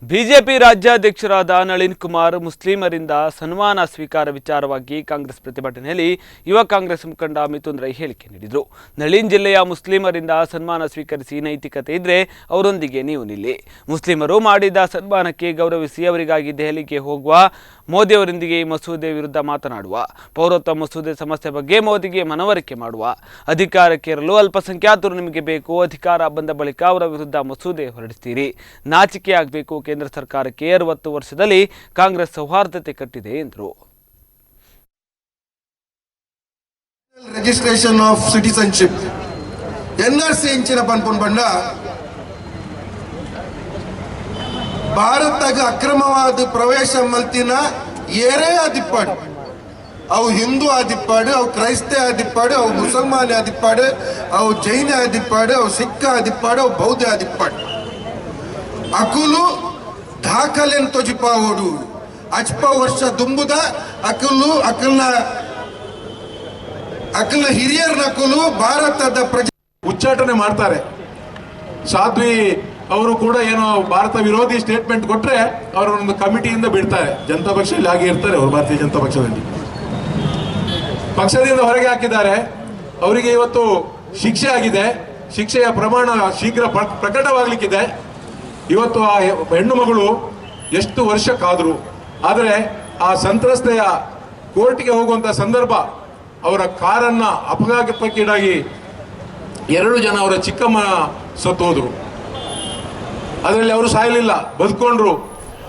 BJP ರಾಜ್ಯಾಧ್ಯಕ್ಷರಾದ Nalin Kumar ಮುಸ್ಲಿಮರಿಂದ ಸನ್ಮಾನ ಸ್ವೀಕಾರ ವಿಚಾರವಾಗಿ ಕಾಂಗ್ರೆಸ್ ಪ್ರತಿಭಟನೆಯಲ್ಲಿ ಯುವ ಕಾಂಗ್ರೆಸ್ ಮುಖಂಡ ಮಿಥುನ್ ರೈ ಹೇಳಿಕೆ ನೀಡಿದರು. ನಳಿನ್ ಜಿಲ್ಲೆಯ ಮುಸ್ಲಿಮರಿಂದ ಸನ್ಮಾನ ಸ್ವೀಕರಿಸಿ ನೈತಿಕತೆ ಇದ್ರೆ ಅವರೊಂದಿಗೆ ನೀವು ನಿಲ್ಲಿ. ಮುಸ್ಲಿಮರು ಮಾಡಿದ ಸನ್ಮಾನಕ್ಕೆ ಗೌರವಿಸಿ ಅವರಿಗಾಗಿ ದೆಹಲಿಗೆ ಹೋಗುವ, ಮೋದಿ ಅವರೊಂದಿಗೆ ಈ ಮಸೂದೆ ವಿರುದ್ಧ ಮಾತನಾಡುವ, ಪೌರತ್ವ ಮಸೂದೆ ಸಮಸ್ಯೆ ಬಗ್ಗೆ ಮೋದಿಗೆ ಮನವರಿಕೆ ಮಾಡುವ, ಅಧಿಕಾರಕ್ಕೇರಲು ಅಲ್ಪಸಂಖ್ಯಾತರು ನಿಮಗೆ ಬೇಕು, ಅಧಿಕಾರ ಬಂದ ಬಳಿಕ ಅವರ ವಿರುದ್ಧ ಮಸೂದೆ ಹೊರಡಿಸ್ತೀರಿ, ನಾಚಿಕೆ ಆಗಬೇಕು. ಕೇಂದ್ರ ಸರ್ಕಾರಕ್ಕೆ 60 ವರ್ಷದಲ್ಲಿ ಕಾಂಗ್ರೆಸ್ ಸೌಹಾರ್ದತೆ ಕಟ್ಟಿದೆ ಎಂದರು. ರಿಜಿಸ್ಟ್ರೇಷನ್ ಆಫ್ ಸಿಟಿಸನ್ಶಿಪ್ NRC ಇಂಚಿನ ಪನ್ಪುನ್ ಬಂಡ ಭಾರತಗ ಅಕ್ರಮವಾದ ಪ್ರವೇಶ ಮಲ್ತಿನ ಏರೇ ಆದಿಪ್ಪಾಡು, ಅವು ಹಿಂದೂ ಆದಿಪ್ಪಾಡು, ಅವು ಕ್ರೈಸ್ತ ಆದಿಪ್ಪಾಡು, ಅವು ಮುಸಲ್ಮಾನ ಆದಿಪ್ಪಾಡು, ಅವು ಜೈನ ಆದಿಪ್ಪಾಡು, ಅವು ಸಿಖ್ ಆದಿಪ್ಪಾಡು, ಅವು ಬೌದ್ಧ ಆದಿಪ್ಪಾಡು. ಅಕುಲು ದಾಖಲೆನ್ ತೊಜಿಪಾವೋಡು ಅಚ್ಪ ವರ್ಷ ದುಂಬುದ ಅಕುಲು ಅಕಲ್ನ ಹಿರಿಯರ ನಕುಲು ಭಾರತದ ಉಚ್ಚಾಟನೆ ಮಾಡ್ತಾರೆ. ಸಾಧ್ವಿ ಅವರು ಕೂಡ ಏನೋ ಭಾರತ ವಿರೋಧಿ ಸ್ಟೇಟ್ಮೆಂಟ್ ಕೊಟ್ರೆ ಅವರು ಒಂದು ಕಮಿಟಿಯಿಂದ ಬಿಡ್ತಾರೆ. ಜನತಾ ಪಕ್ಷದಲ್ಲಿ ಹಾಗೆ ಇರ್ತಾರೆ ಅವರು. ಭಾರತೀಯ ಜನತಾ ಪಕ್ಷದಿಂದ ಹೊರಗೆ ಹಾಕಿದ್ದಾರೆ. ಅವರಿಗೆ ಇವತ್ತು ಶಿಕ್ಷೆ ಆಗಿದೆ. ಶಿಕ್ಷೆಯ ಪ್ರಮಾಣ ಶೀಘ್ರ ಪ್ರಕಟವಾಗಲಿಕ್ಕಿದೆ. ಇವತ್ತು ಆ ಹೆಣ್ಣು ಮಗಳು ಎಷ್ಟು ವರ್ಷ ಕಾದ್ರು, ಆದರೆ ಆ ಸಂತ್ರಸ್ತೆಯ ಕೋರ್ಟ್ಗೆ ಹೋಗುವಂತ ಸಂದರ್ಭ ಅವರ ಕಾರನ್ನ ಅಪಘಾತಕ್ಕೀಡಾಗಿ 2 ಜನ ಅವರ ಚಿಕ್ಕಮ್ಮ ಸತ್ತು ಹೋದ್ರು. ಅದರಲ್ಲಿ ಅವರು ಸಾಯಲಿಲ್ಲ, ಬದುಕೊಂಡ್ರು.